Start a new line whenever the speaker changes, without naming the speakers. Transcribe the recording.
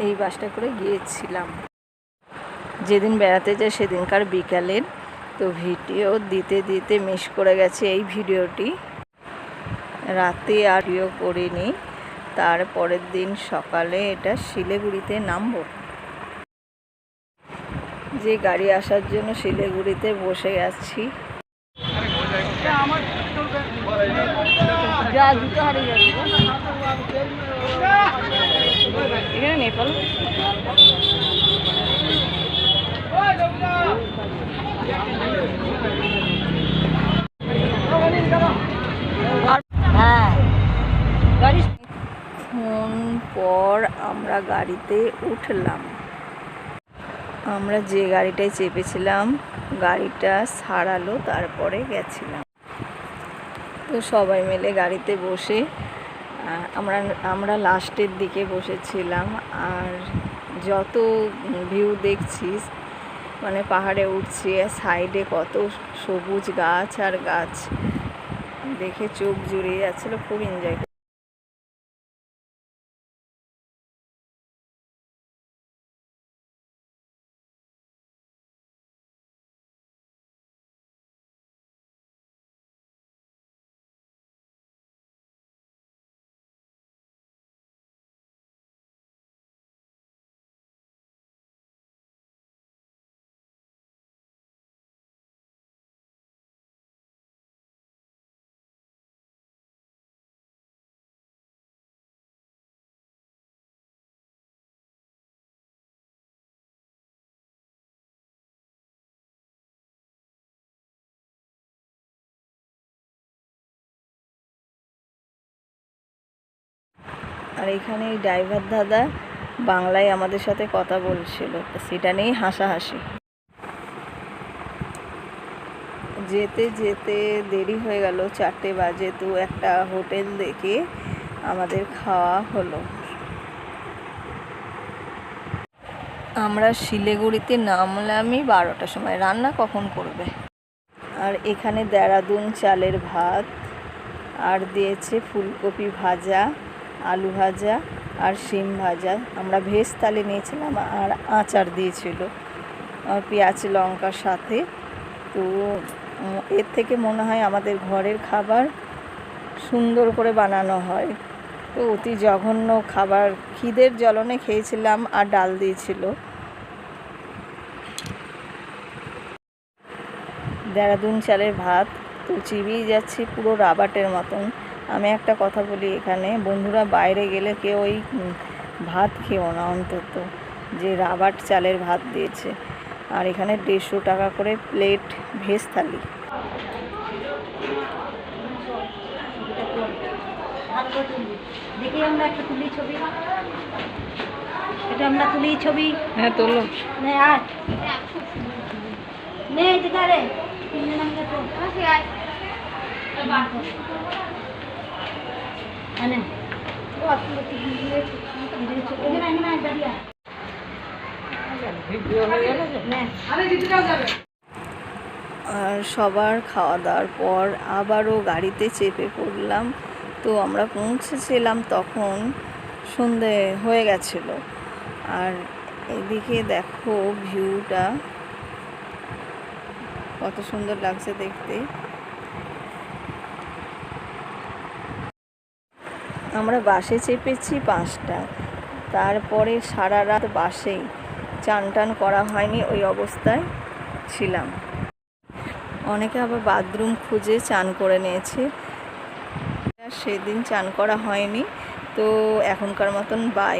এই বাসটা করে গিয়েছিলাম। যেদিন বেড়াতে যাই সেদিনকার বিকালের তো ভিডিও দিতে দিতে মিস করে গেছে এই ভিডিওটি। রাতে আর ভিডিও করিনি, তারপরের দিন সকালে এটা শিলিগুড়িতে নামবো। যে গাড়ি আসার জন্য শিলিগুড়িতে বসে গেছি। এখানে নেপাল পর আমরা গাড়িতে উঠলাম। আমরা যে গাড়িটায় চেপেছিলাম গাড়িটা ছাড়ালো, তারপরে গেছিলাম। তো সবাই মিলে গাড়িতে বসে আমরা লাস্টের দিকে বসেছিলাম। আর যত ভিউ দেখছি, মানে পাহাড়ে উঠছি, সাইডে কত সবুজ গাছ আর গাছ, দেখে চোখ জুড়িয়ে যাচ্ছিলো, খুব এনজয়। আর এখানে এই ড্রাইভার দাদা বাংলায় আমাদের সাথে কথা বলছিল, সেটা নিয়েই হাসাহাসি। যেতে যেতে দেরি হয়ে গেল, 4টে বাজে। তো একটা হোটেল দেখে আমাদের খাওয়া হলো। আমরা শিলিগুড়িতে নামলামই 12টার সময়। রান্না কখন করবে? আর এখানে দেরাদুন চালের ভাত, আর দিয়েছে ফুলকপি ভাজা, আলু ভাজা আর শিম ভাজা। আমরা ভেজ থালি নিয়েছিলাম, আর আচার দিয়েছিল আর পেঁয়াজ লঙ্কার সাথে। তো এর থেকে মনে হয় আমাদের ঘরের খাবার সুন্দর করে বানানো হয়। তো অতি জঘন্য খাবার, খিদের জ্বলনে খেয়েছিলাম। আর ডাল দিয়েছিল। দেরাদুন চালের ভাত তো চিবিয়ে যাচ্ছি পুরো রাবারের মতন। আমি একটা কথা বলি, এখানে বন্ধুরা বাইরে গেলে কেউ ওই ভাত খেও না অন্তত, যে রাবার চালের ভাত দিয়েছে। আর এখানে 150 টাকা করে প্লেট ভেজ থালি।
দেখি আমরা একটা তুলি ছবি, এটা আমরা তুলি ছবি।
হ্যাঁ তোলো।
নে আয় নে দিদারে তিনজন আমরা তো আসি আয় আনে ও আপনি ভিডিও এখানে না দাঁড়িয়া
ভিডিও হয়ে গেল
নে আরে দিদিটাও যাবে।
আর সবার খাওয়া দাওয়ার পর আবারও গাড়িতে চেপে পড়লাম। তো আমরা পৌঁছেছিলাম তখন সন্ধে হয়ে গেছিল। আর এদিকে দেখো ভিউটা কত সুন্দর লাগছে দেখতে। আমরা বাসে চেপেছি 5টা, তারপরে সারা রাত বাসেই, চান টান করা হয়নি, ওই অবস্থায় ছিলাম। অনেকে আবার বাথরুম খুঁজে চান করে নিয়েছে, সেদিন চান করা হয়নি। তো এখনকার মতন বাই।